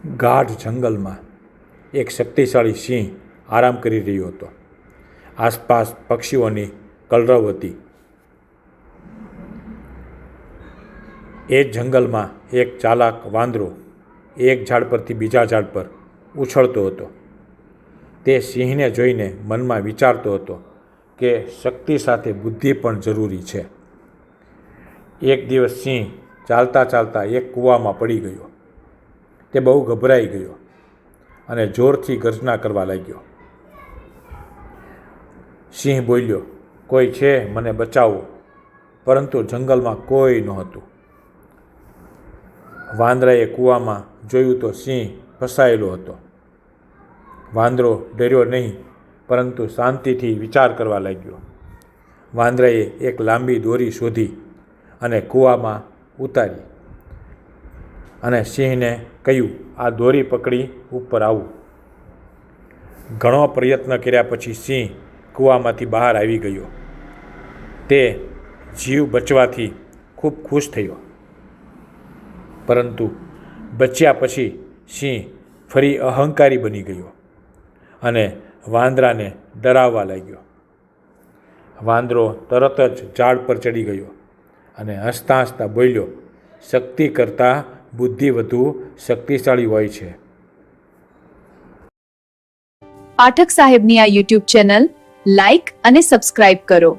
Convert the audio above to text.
ગાઢ જંગલમાં એક શક્તિશાળી સિંહ આરામ કરી રહ્યો હતો. આસપાસ પક્ષીઓની કલરવ હતી. એ જ જંગલમાં એક ચાલાક વાંદરો એક ઝાડ પરથી બીજા ઝાડ પર ઉછળતો હતો. તે સિંહને જોઈને મનમાં વિચારતો હતો કે શક્તિ સાથે બુદ્ધિ પણ જરૂરી છે. એક દિવસ સિંહ ચાલતા ચાલતા એક કૂવામાં પડી ગયો. તે બહુ ગભરાઈ ગયો અને જોરથી ગર્જના કરવા લાગ્યો. સિંહ બોલ્યો, કોઈ છે, મને બચાવો. પરંતુ જંગલમાં કોઈ નહોતું. વાંદરાએ કૂવામાં જોયું તો સિંહ ફસાયેલો હતો. વાંદરો ડર્યો નહીં, પરંતુ શાંતિથી વિચાર કરવા લાગ્યો. વાંદરાએ એક લાંબી દોરી શોધી અને કૂવામાં ઉતારી અને સિંહને કહ્યું, આ દોરી પકડી ઉપર આવું. ઘણો પ્રયત્ન કર્યા પછી સિંહ કૂવામાંથી બહાર આવી ગયો. તે જીવ બચવાથી ખૂબ ખુશ થયો. પરંતુ બચ્યા પછી સિંહ ફરી અહંકારી બની ગયો અને વાંદરાને ડરાવવા લાગ્યો. વાંદરો તરત જ ઝાડ પર ચડી ગયો અને હસતા હસતા બોલ્યો, શક્તિ કરતાં બુદ્ધિ વધુ શક્તિશાળી હોય છે. પાઠક સાહેબની આ યુટ્યુબ ચેનલ લાઇક અને સબસ્ક્રાઇબ કરો.